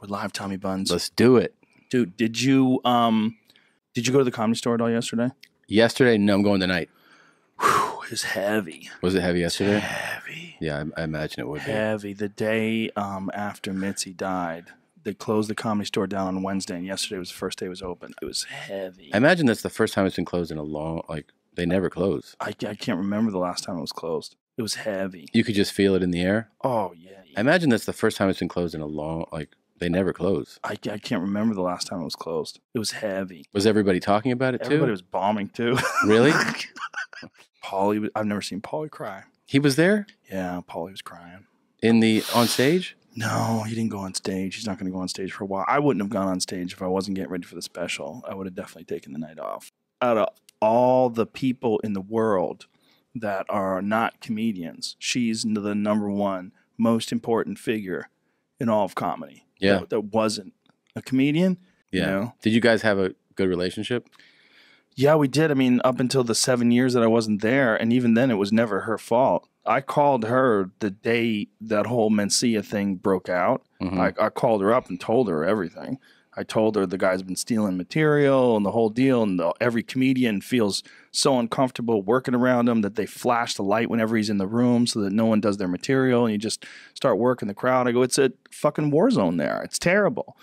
We're live, Tommy Buns. Let's do it. Dude, did you go to the Comedy Store at all yesterday? Yesterday? No, I'm going tonight. Whew, it was heavy. Was it heavy yesterday? Heavy. Yeah, I imagine it would be. Heavy. The day after Mitzi died, they closed the Comedy Store down on Wednesday, and yesterday was the first day it was open. It was heavy. I imagine that's the first time it's been closed in a long, they never close. I can't remember the last time it was closed. It was heavy. You could just feel it in the air? Oh, yeah. I imagine that's the first time it's been closed in a long, they never close. I can't remember the last time it was closed. It was heavy. Was everybody talking about it too? Everybody was bombing too. Really? Paulie, I've never seen Paulie cry. He was there? Yeah, Paulie was crying. On stage? No, he didn't go on stage. He's not going to go on stage for a while. I wouldn't have gone on stage if I wasn't getting ready for the special. I would have definitely taken the night off. Out of all the people in the world that are not comedians, she's the number one most important figure in all of comedy. Yeah. That wasn't a comedian. Yeah. You know? Did you guys have a good relationship? Yeah, we did. I mean, up until the 7 years that I wasn't there, and even then, it was never her fault. I called her the day that whole Mencia thing broke out. Mm-hmm. I called her up and told her everything. I told her the guy's been stealing material and the whole deal, and every comedian feels so uncomfortable working around him that they flash the light whenever he's in the room so that no one does their material, and you just start working the crowd. I go, it's a fucking war zone there. It's terrible.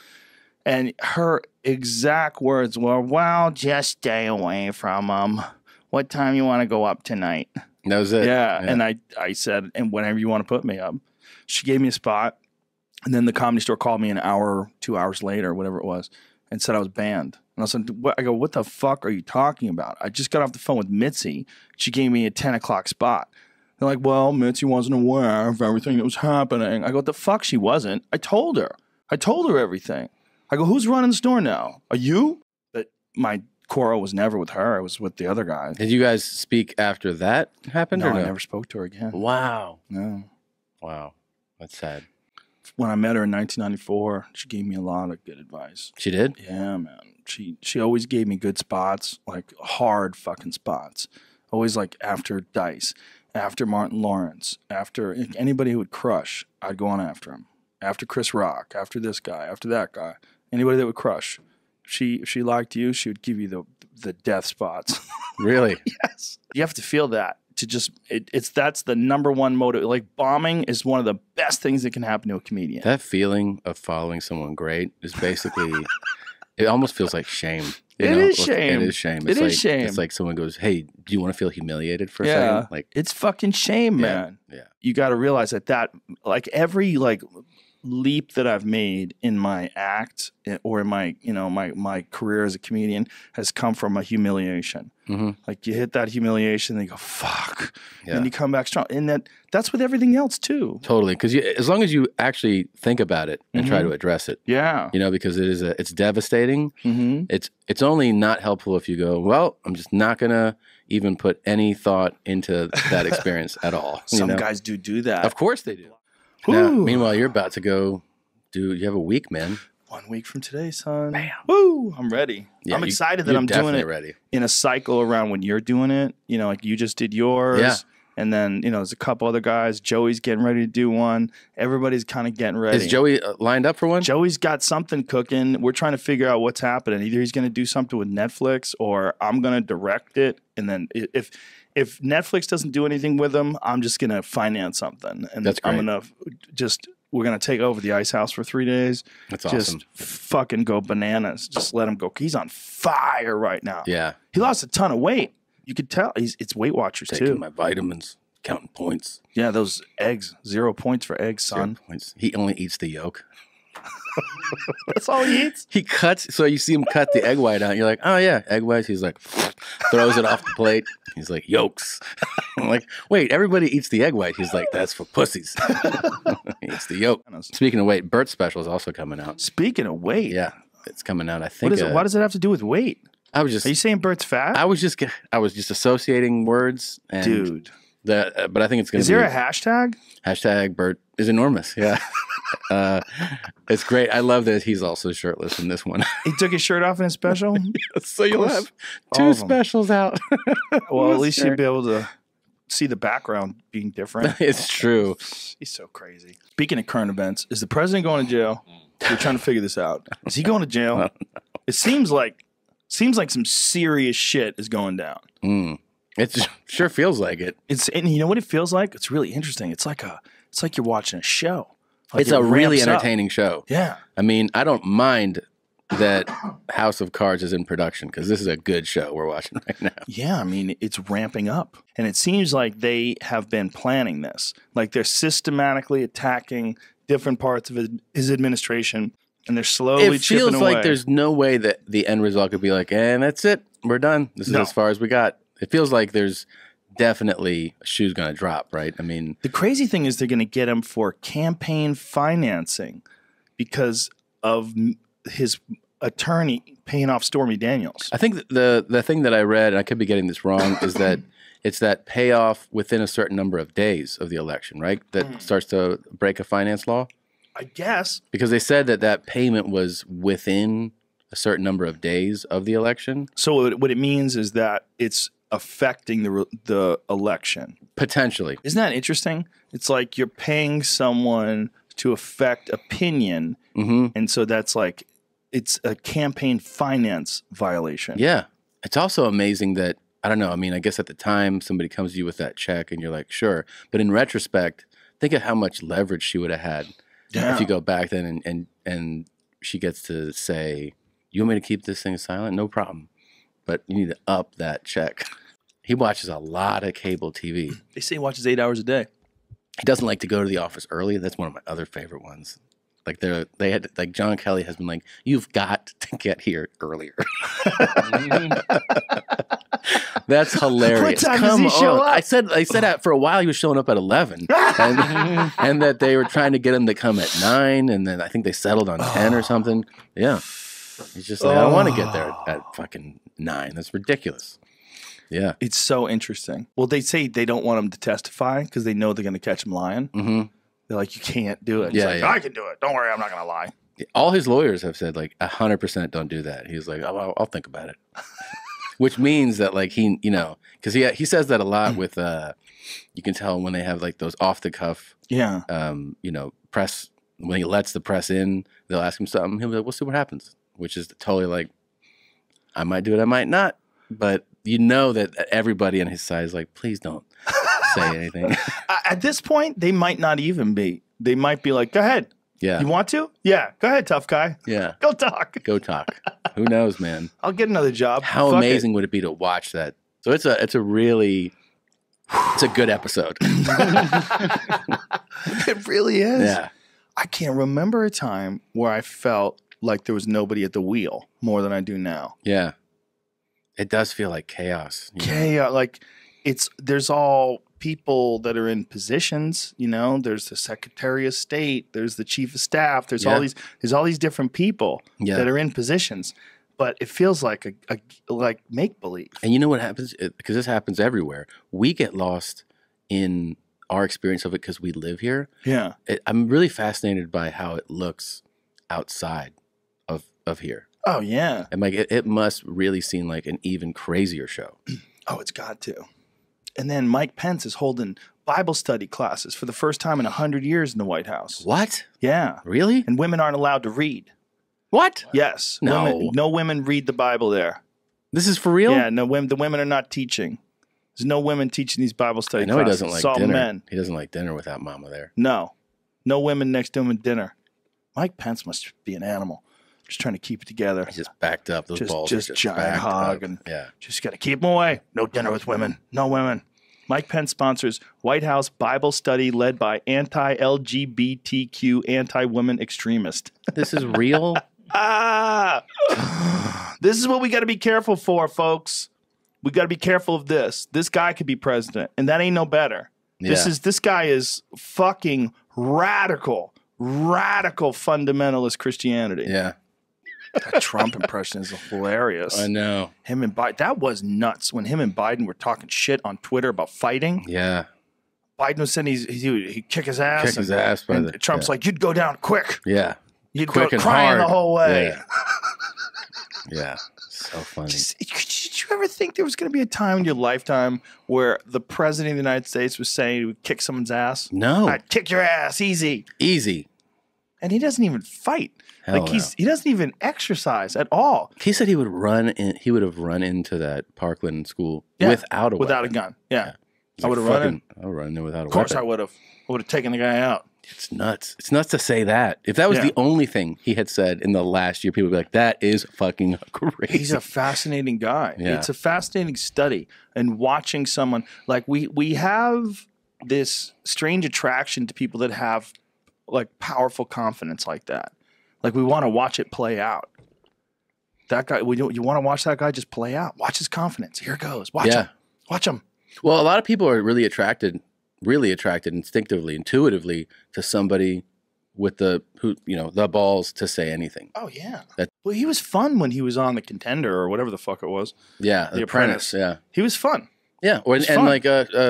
And her exact words were, well, just stay away from him. What time you want to go up tonight? That was it. Yeah. And I said, and whenever you want to put me up. She gave me a spot. And then the Comedy Store called me an hour, 2 hours later, whatever it was, and said I was banned. And I said, I go, what the fuck are you talking about? I just got off the phone with Mitzi. She gave me a 10 o'clock spot. They're like, well, Mitzi wasn't aware of everything that was happening. I go, what the fuck? She wasn't. I told her everything. I go, who's running the store now? Are you? But my quarrel was never with her. It was with the other guy. Did you guys speak after that happened? No, or no? I never spoke to her again. Wow. No. Wow. That's sad. When I met her in 1994, she gave me a lot of good advice. She did? Yeah, man. She always gave me good spots, like hard fucking spots. Always like after Dice, after Martin Lawrence, after anybody who would crush, I'd go on after him. After Chris Rock, after this guy, after that guy. Anybody that would crush. If she liked you, she would give you the death spots. Really? Yes. You have to feel that. To just that's the number one motive. Like bombing is one of the best things that can happen to a comedian. That feeling of following someone great is basically it almost feels like shame. It is shame. It is shame. It is shame. It's like someone goes, "Hey, do you want to feel humiliated for a second?" Like it's fucking shame, man. Yeah. You got to realize that like every leap that I've made in my act or in my my career as a comedian has come from a humiliation. Mm-hmm. Like you hit that humiliation, and you go fuck, yeah. and you come back strong. And that's with everything else too. Totally, because as long as you actually think about it and try to address it, because it's devastating. Mm-hmm. It's only not helpful if you go, well, I'm just not gonna even put any thought into that experience at all. Some guys do that. Of course they do. Now, meanwhile, you're about to go you have a week, man. 1 week from today, son. Bam. Woo! I'm ready. Yeah, I'm excited that I'm doing it ready. In a cycle around when you're doing it. You know, like you just did yours. Yeah. And then, there's a couple other guys. Joey's getting ready to do one. Everybody's kind of getting ready. Is Joey lined up for one? Joey's got something cooking. We're trying to figure out what's happening. Either he's going to do something with Netflix or I'm going to direct it. And then if Netflix doesn't do anything with him, I'm just going to finance something. And that's great. I'm going to we're going to take over the Ice House for 3 days. That's awesome. Just fucking go bananas. Just let him go. He's on fire right now. Yeah. He lost a ton of weight. You could tell. It's Weight Watchers Taking too. my vitamins, counting points. Yeah, those eggs. 0 points for eggs, son. 0 points. He only eats the yolk. That's all he eats? He cuts, so you see him cut the egg white out. You're like, oh yeah, egg whites. He's like, throws it off the plate. He's like, yolks. I'm like, wait, everybody eats the egg white. He's like, that's for pussies. He eats the yolk. Speaking of weight, Bert's special is also coming out. Speaking of weight. Yeah, it's coming out, I think. What is it? What does it have to do with weight? Are you saying Bert's fat? I was just associating words. And dude. But I think it's going to be. Is there a hashtag? Hashtag Bert is enormous. Yeah. It's great. I love that he's also shirtless in this one. He took his shirt off in his special? Yes, so you'll have 2 specials out. Well, at least you'll be able to see the background being different. It's true. He's so crazy. Speaking of current events, is the president going to jail? We're trying to figure this out. Is he going to jail? It seems like some serious shit is going down. It sure feels like it. And you know what it feels like? It's really interesting. It's like you're watching a show. Like It's a really ramps up. entertaining show. Yeah. I mean, I don't mind that House of Cards is in production because this is a good show we're watching right now. Yeah, I mean, it's ramping up. And it seems like they have been planning this. Like they're systematically attacking different parts of his administration, and they're slowly chipping away. It feels like there's no way that the end result could be like, and that's it. We're done. This is as far as we got. It feels like there's definitely a shoe's going to drop, right? I mean, the crazy thing is they're going to get him for campaign financing because of his attorney paying off Stormy Daniels. I think the thing that I read, and I could be getting this wrong, is that it's that payoff within a certain number of days of the election, right? That starts to break a finance law. I guess. Because they said that payment was within a certain number of days of the election. So what it means is that it's affecting the election. Potentially. Isn't that interesting? It's like you're paying someone to affect opinion, and so that's like it's a campaign finance violation. Yeah. It's also amazing that, I don't know, I mean, I guess at the time somebody comes to you with that check and you're like, sure. But in retrospect, think of how much leverage she would have had if you go back then and she gets to say, you want me to keep this thing silent? No problem. But you need to up that check. He watches a lot of cable TV. They say he watches 8 hours a day. He doesn't like to go to the office early. That's one of my other favorite ones. Like like John Kelly has been like, you've got to get here earlier. That's hilarious. What time does he show up? I said that for a while he was showing up at 11, and that they were trying to get him to come at 9, and then I think they settled on 10 or something. Yeah, he's just like, I don't want to get there at fucking 9. That's ridiculous. Yeah, it's so interesting. Well, they say they don't want him to testify because they know they're going to catch him lying. They're like, you can't do it. He's like, I can do it. Don't worry, I'm not going to lie. All his lawyers have said like 100% don't do that. He's like, oh, I'll think about it. Which means that like he, you know, because he says that a lot with you can tell when they have like those off the cuff, you know, press, when he lets the press in, they'll ask him something. He'll be like, we'll see what happens. Which is totally like, I might do it, I might not. But you know that everybody on his side is like, please don't say anything. At this point, they might not even be. They might be like, go ahead. Yeah. You want to? Yeah. Go ahead, tough guy. Yeah. Go talk. Go talk. Who knows, man? I'll get another job. How amazing would it be to watch that? So it's a good episode. It really is. Yeah. I can't remember a time where I felt like there was nobody at the wheel more than I do now. Yeah. It does feel like chaos. Chaos. Like there's all people that are in positions, you know, there's the Secretary of State, there's the Chief of Staff, there's all these different people that are in positions. But it feels like a make believe. And you know what happens? Because this happens everywhere. We get lost in our experience of it because we live here. Yeah. I'm really fascinated by how it looks outside of here. Oh, yeah. And like it must really seem like an even crazier show. Oh, it's got to. And then Mike Pence is holding Bible study classes for the first time in 100 years in the White House. What? Yeah. Really? And women aren't allowed to read. What? Yes. No. No women read the Bible there. This is for real? Yeah, no women. The women are not teaching. There's no women teaching these Bible study classes. I know he doesn't like it's all dinner. Men. He doesn't like dinner without mama there. No. No women next to him at dinner. Mike Pence must be an animal. Just trying to keep it together. He's just backed up. Those balls just are just giant hog. up. And yeah. Just got to keep them away. No dinner with women. No women. Mike Pence sponsors White House Bible study led by anti-LGBTQ, anti-women extremist. This is real? This is what we got to be careful for, folks. We got to be careful of this. This guy could be president, and that ain't no better. Yeah. This guy is fucking radical fundamentalist Christianity. Yeah. That Trump impression is hilarious. I know. Him and Biden, that was nuts when him and Biden were talking shit on Twitter about fighting. Yeah. Biden was saying he'd kick his ass. Kick his ass. And Trump's like, you'd go down quick. Yeah. You'd quick go and crying hard. the whole way. Yeah. Yeah. So funny. Did you ever think there was going to be a time in your lifetime where the president of the United States was saying he would kick someone's ass? No. I'd kick your ass, easy. Easy. and he doesn't even fight. Hell Like no. he doesn't even exercise at all. He said he would have run into that Parkland school without a weapon. gun. Yeah. He's I like, would have run in. I would run in there without a weapon. Of course I would have. I would have taken the guy out. It's nuts. It's nuts to say that. If that was the only thing he had said in the last year, people would be like, that is fucking crazy. He's a fascinating guy. Yeah. It's a fascinating study. And watching someone, like we have this strange attraction to people that have like powerful confidence like that. Like we want to watch it play out. That guy, you want to watch that guy just play out. Watch his confidence. Here it goes. Watch him. Watch him. Well, a lot of people are really attracted instinctively, intuitively to somebody with the balls to say anything. Oh yeah. Well, he was fun when he was on The Contender or whatever the fuck it was. Yeah, The Apprentice. Yeah, he was fun. Yeah, like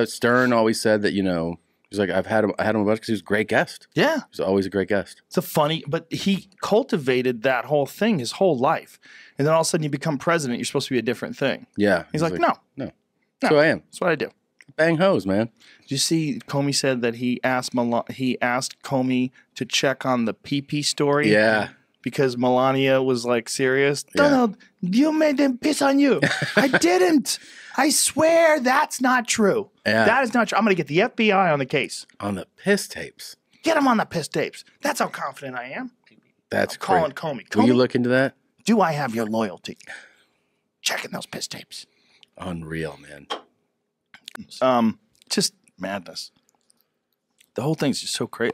Stern always said that he's like I had him a bunch because he was a great guest. Yeah, he was always a great guest. It's a funny, but he cultivated that whole thing his whole life, and then all of a sudden you become president. You're supposed to be a different thing. Yeah, he's like no. That's who I am. That's what I do. Bang hose, man. Did you see Comey said that he asked Comey to check on the pee-pee story? Yeah. Because Melania was like serious. Donald, you made them piss on you. I didn't. I swear that's not true. Yeah. That is not true. I'm going to get the FBI on the case. On the piss tapes. Get him on the piss tapes. That's how confident I am. That's calling Comey. Will you look into that? Do I have your loyalty? Checking those piss tapes. Unreal, man. Just madness. The whole thing's just so crazy.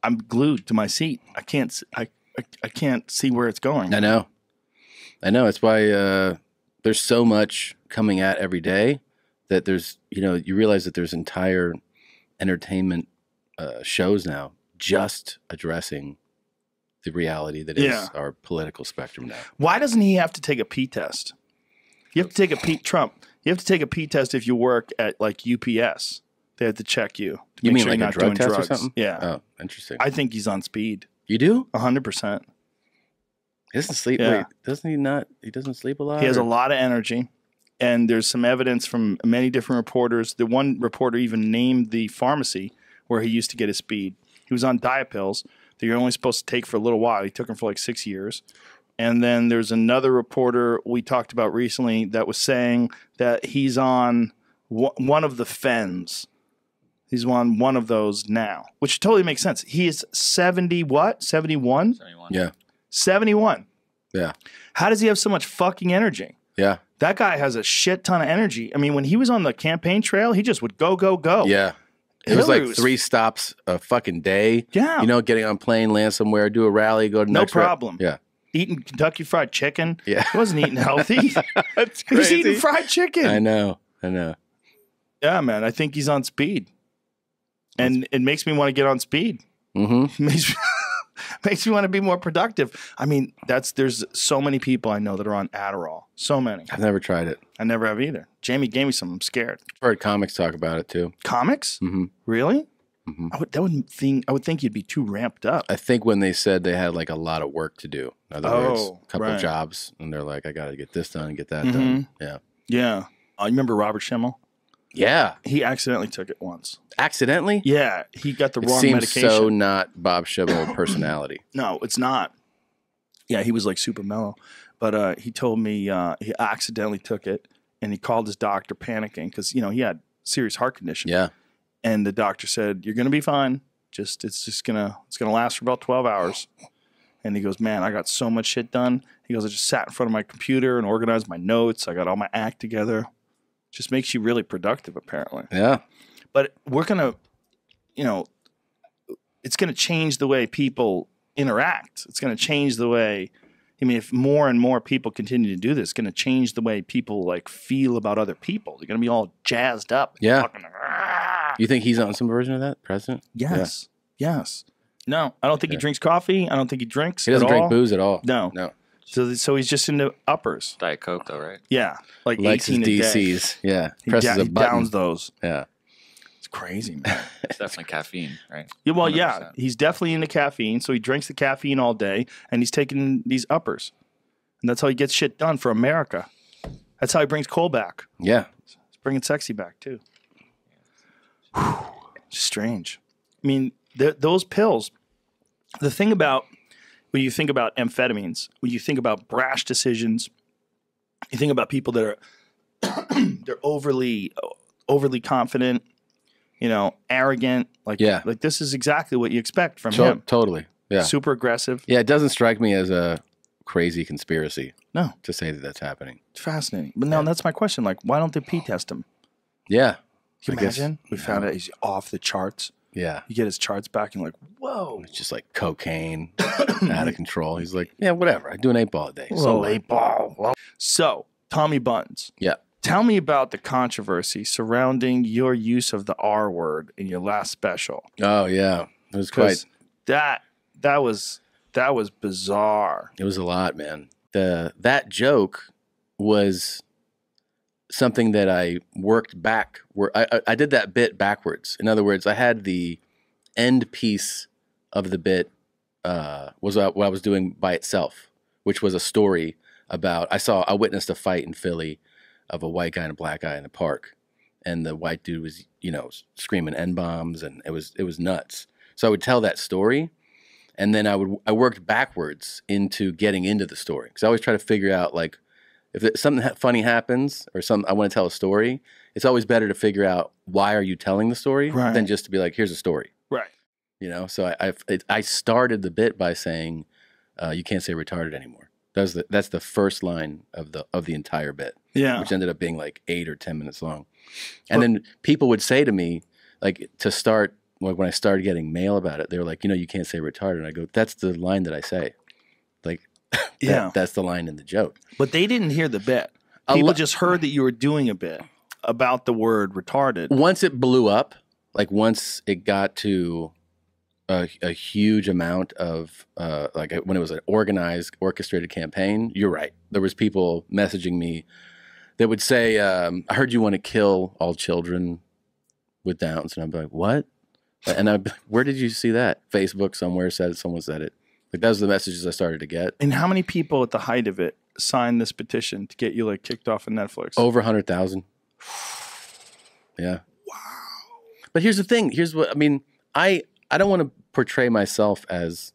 I'm glued to my seat. I can't see where it's going. I know. It's why there's so much coming out every day that there's, you realize that there's entire entertainment shows now just addressing the reality that is our political spectrum now. Why doesn't he have to take a pee test? You have to take a pee test if you work at like UPS. They have to check you. You mean like a drug test or something? Yeah. Oh, interesting. I think he's on speed. You do? 100%. He doesn't sleep. Yeah. Wait, doesn't he not? He doesn't sleep a lot? He has a lot of energy. And there's some evidence from many different reporters. The one reporter even named the pharmacy where he used to get his speed. He was on diet pills that you're only supposed to take for a little while. He took them for like 6 years. And then there's another reporter we talked about recently that was saying that he's on one of the Fens. He's on one of those now, which totally makes sense. He is 70 what? 71? 71. Yeah. 71. Yeah. How does he have so much fucking energy? Yeah. That guy has a shit ton of energy. I mean, when he was on the campaign trail, he just would go, go, go. Yeah. It was like 3 stops a fucking day. Yeah. Getting on a plane, land somewhere, do a rally, go to no next problem. Yeah. Eating Kentucky Fried Chicken. Yeah. He wasn't eating healthy. That's He was crazy. eating fried chicken. I know. Yeah, man. I think he's on speed. And it makes me want to get on speed. Mm-hmm. Makes me want to be more productive. I mean, there's so many people I know that are on Adderall. So many. I've never tried it. I never have either. Jamie gave me some. I'm scared. I've heard comics talk about it too. Comics? Mm-hmm. Really? Mm-hmm. I would think you'd be too ramped up. I think when they said they had like a lot of work to do. In other words, a couple right. of jobs, and they're like, I got to get this done and get that Mm-hmm. done. Yeah. Yeah. You remember Robert Schimmel? Yeah. He accidentally took it once. Accidentally? Yeah. He got the It wrong seems medication. so not Bob Schimmel personality. No, it's not. Yeah, he was like super mellow. But he told me he accidentally took it, and he called his doctor panicking because, he had serious heart condition. Yeah. And the doctor said, "You're going to be fine. It's going to last for about 12 hours." And he goes, "Man, I got so much shit done." He goes, "I just sat in front of my computer and organized my notes. I got all my act together." Just makes you really productive, apparently. Yeah. But we're going to, it's going to change the way people interact. It's going to change the way, if more and more people continue to do this, it's going to change the way people like feel about other people. They're going to be all jazzed up. Yeah. Fucking, You think he's on some version of that, president? yes. Yeah. Yes. No, I don't think he drinks coffee. I don't think he drinks He doesn't at all. drink booze at all. No. No. So he's just into uppers. Diet Coke, though, right? Yeah. Like Likes his 18 a day. DCs. Yeah. He Presses a he button. downs those. Yeah. It's crazy, man. It's definitely caffeine, right? Yeah, well, 100%. yeah, he's definitely into caffeine, so he drinks the caffeine all day, and he's taking these uppers, and that's how he gets shit done for America. That's how he brings coal back. Yeah. He's bringing sexy back too. Whew. Strange. I mean, those pills. The thing about when you think about amphetamines, when you think about brash decisions, you think about people that are they're overly confident, arrogant. Like this is exactly what you expect from him. Totally. Yeah. Super aggressive. Yeah, it doesn't strike me as a crazy conspiracy. No. To say that that's happening. It's fascinating. But no, that's my question. Like, why don't they pee test him? Yeah. Can you imagine? We found out he's off the charts. Yeah. You get his charts back and you're like, whoa. It's just like cocaine, out of control. He's like, yeah, whatever. I do an 8-ball a day. So 8-ball. So, Tommy Buns. Yeah. Tell me about the controversy surrounding your use of the R word in your last special. Oh, yeah. It was quite. That was bizarre. It was a lot, man. That joke was something that I worked back. Where I did that bit backwards. In other words, I had the end piece of the bit was what I was doing by itself, which was a story about I witnessed a fight in Philly of a white guy and a black guy in the park, and the white dude was screaming N-bombs, and it was nuts. So I would tell that story, and then I worked backwards into getting into the story, because I always try to figure out, like, if something funny happens or I want to tell a story, it's always better to figure out why are you telling the story than just to be like, here's a story. Right. So I started the bit by saying, you can't say retarded anymore. That's the first line of the entire bit. Yeah. Which ended up being like 8 or 10 minutes long. And then people would say to me, like, to start, like, when I started getting mail about it, they were like, you can't say retarded. And I go, that's the line that I say. Like, that's the line in the joke. But they didn't hear the bit. People just heard that you were doing a bit about the word retarded. Once it blew up, like once it got to a huge amount of, like when it was an organized, orchestrated campaign, you're right. There was people messaging me that would say, I heard you want to kill all children with Downs. And I'd be like, what? And where did you see that? Facebook somewhere said it, someone said it. Like, that was the messages I started to get. And how many people at the height of it signed this petition to get you, like, kicked off of Netflix? Over 100,000. Yeah. Wow. But here's the thing. Here's what, I mean, I don't want to portray myself as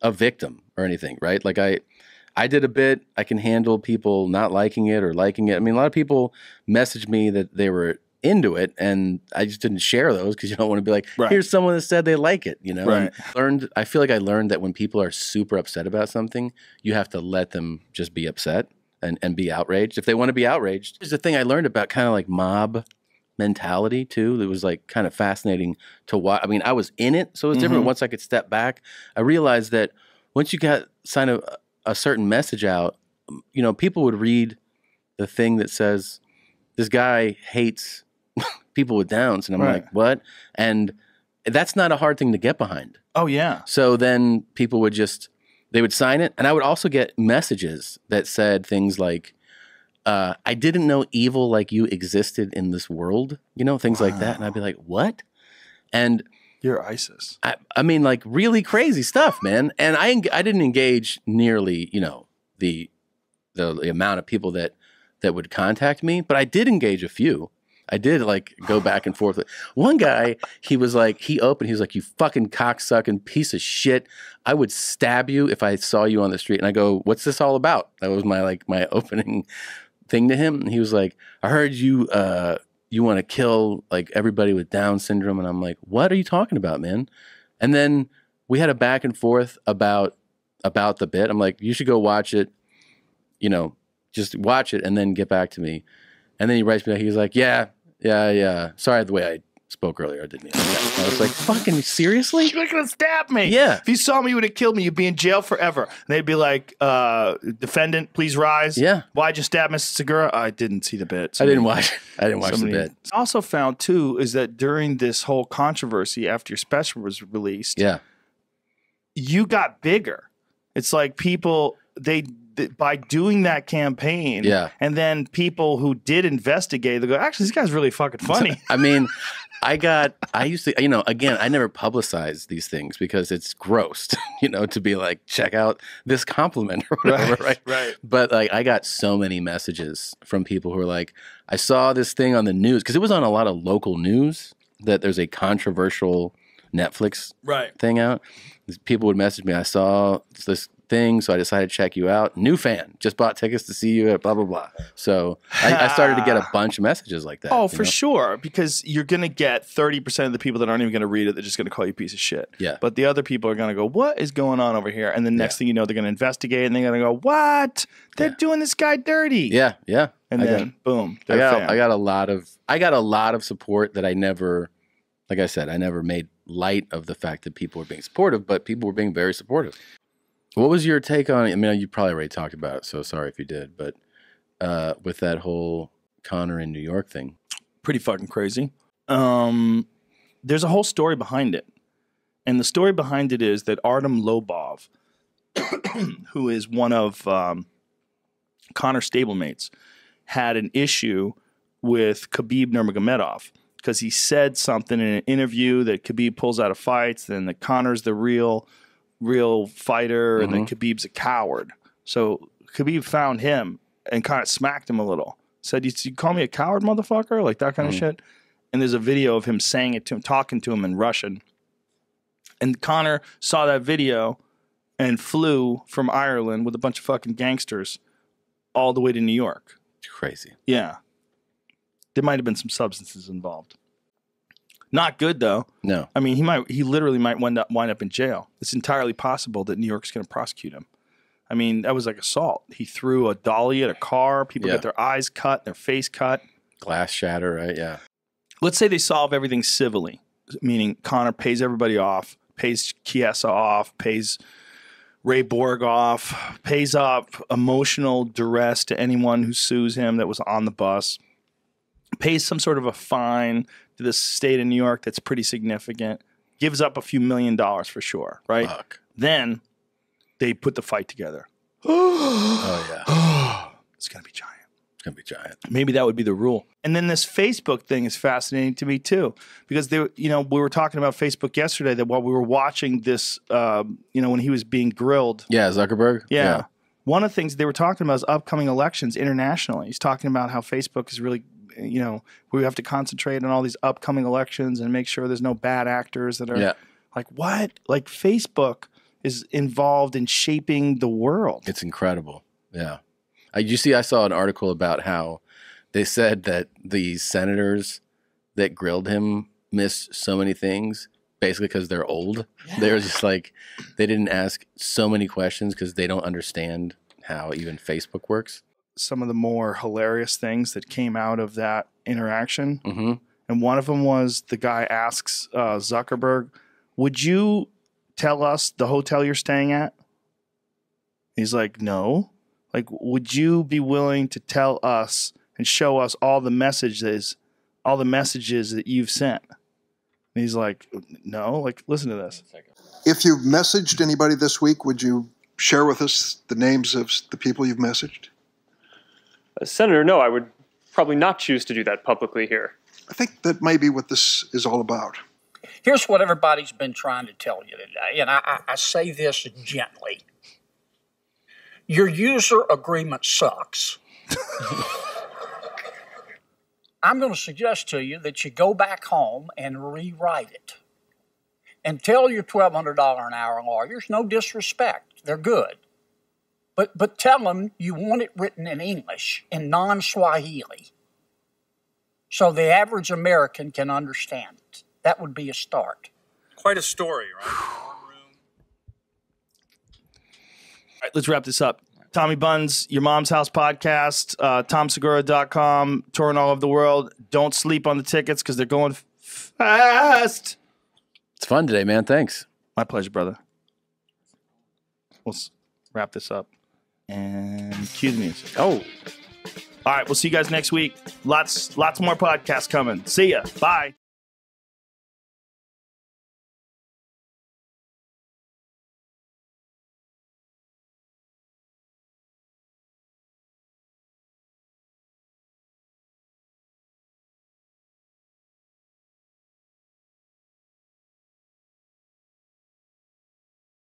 a victim or anything, right? Like, I did a bit. I can handle people not liking it or liking it. I mean, a lot of people messaged me that they were into it, and I just didn't share those because you don't want to be like, here's someone that said they like it, Right. I feel like I learned that when people are super upset about something, you have to let them just be upset and be outraged if they want to be outraged. Here's the thing I learned about kind of like mob mentality too. That was like kind of fascinating to watch. I mean, I was in it, so it was different. Once I could step back, I realized that once you got a certain message out, people would read the thing that says this guy hates people with Downs, and I'm like, what? And that's not a hard thing to get behind. Oh yeah. So then people would they would sign it, and I would also get messages that said things like, I didn't know evil like you existed in this world, things like that. And I'd be like, what? And you're ISIS. I mean, like, really crazy stuff, man. And I didn't engage nearly, the amount of people that would contact me, but I did engage a few. I did, like, go back and forth. One guy, he was like, he was like, you fucking cocksucking piece of shit. I would stab you if I saw you on the street. And I go, what's this all about? That was my opening thing to him. And he was like, I heard you want to kill, like, everybody with Down syndrome. And I'm like, what are you talking about, man? And then we had a back and forth about the bit. I'm like, you should go watch it, just watch it and then get back to me. And then he writes me back. He's like, yeah. Sorry the way I spoke earlier. I didn't mean that. I was like, fucking seriously? You're going to stab me. Yeah. If you saw me, you would have killed me. You'd be in jail forever. And they'd be like, defendant, please rise. Yeah. Why'd you stab Mrs. Segura? I didn't see the bit. I didn't watch the bit. I also found, too, is that during this whole controversy after your special was released, you got bigger. It's like people, by doing that campaign, and then people who did investigate, they go, actually, this guy's really fucking funny. I mean, I used to, again, I never publicize these things because it's gross, to be like, check out this compliment or whatever, right? But, like, I got so many messages from people who are like, I saw this thing on the news, because it was on a lot of local news that there's a controversial Netflix Right. thing out. People would message me. I saw this thing, so I decided to check you out. New fan, just bought tickets to see you at blah blah blah. So I started to get a bunch of messages like that. Oh, for sure, because you're gonna get 30% of the people that aren't even gonna read it. They're just gonna call you a piece of shit. Yeah. But the other people are gonna go, "What is going on over here?" And the next thing you know, they're gonna investigate, and they're gonna go, "What? They're doing this guy dirty." Yeah, yeah. And then boom, I got a lot of support that I never, like I said, I never made light of the fact that people were being supportive, but people were being very supportive. What was your take on it? I mean, you probably already talked about it, so sorry if you did, but with that whole Conor in New York thing. Pretty fucking crazy. There's a whole story behind it. And the story behind it is that Artem Lobov, who is one of Conor's stablemates, had an issue with Khabib Nurmagomedov because he said something in an interview that Khabib pulls out of fights, and that Conor's the real fighter, and then Khabib's a coward. So Khabib found him and kind of smacked him a little. Said, you call me a coward, motherfucker? Like that kind of shit. And there's a video of him saying it to him, talking to him in Russian. And Conor saw that video and flew from Ireland with a bunch of fucking gangsters all the way to New York. Crazy. Yeah. There might have been some substances involved. Not good, though. No. I mean, he literally might wind up in jail. It's entirely possible that New York's going to prosecute him. I mean, that was like assault. He threw a dolly at a car. People got their eyes cut, their face cut. Glass shatter, right? Yeah. Let's say they solve everything civilly, meaning Conor pays everybody off, pays Chiesa off, pays Ray Borg off, pays up emotional duress to anyone who sues him that was on the bus, pays some sort of a fine to the state of New York that's pretty significant, gives up a few $1 million for sure, right? Fuck. Then they put the fight together. Oh, yeah. It's going to be giant. It's going to be giant. Maybe that would be the rule. And then this Facebook thing is fascinating to me too, because we were talking about Facebook yesterday that while we were watching this, when he was being grilled. Yeah, Zuckerberg. Yeah. One of the things they were talking about is upcoming elections internationally. He's talking about how Facebook is really, we have to concentrate on all these upcoming elections and make sure there's no bad actors that are like, what? Like Facebook is involved in shaping the world. It's incredible. Yeah. I saw an article about how they said that the senators that grilled him missed so many things basically because they're old. Yeah. They were just like, they didn't ask so many questions because they don't understand how even Facebook works. Some of the more hilarious things that came out of that interaction. Mm-hmm. And one of them was the guy asks Zuckerberg, would you tell us the hotel you're staying at? He's like, no. Like, would you be willing to tell us and show us all the messages that you've sent? And he's like, no. Like, listen to this. If you've messaged anybody this week, would you share with us the names of the people you've messaged? Senator, no, I would probably not choose to do that publicly here. I think that may be what this is all about. Here's what everybody's been trying to tell you today, and I say this gently. Your user agreement sucks. I'm going to suggest to you that you go back home and rewrite it. And tell your $1,200 an hour lawyers, no disrespect, they're good. But tell them you want it written in English, in non-Swahili, so the average American can understand it. That would be a start. Quite a story, right? All right, let's wrap this up. Tommy Buns, Your Mom's House podcast, TomSegura.com, touring all over the world. Don't sleep on the tickets because they're going fast. It's fun today, man. Thanks. My pleasure, brother. We'll wrap this up. And cue the music. Oh. All right, we'll see you guys next week. Lots more podcasts coming. See ya. Bye.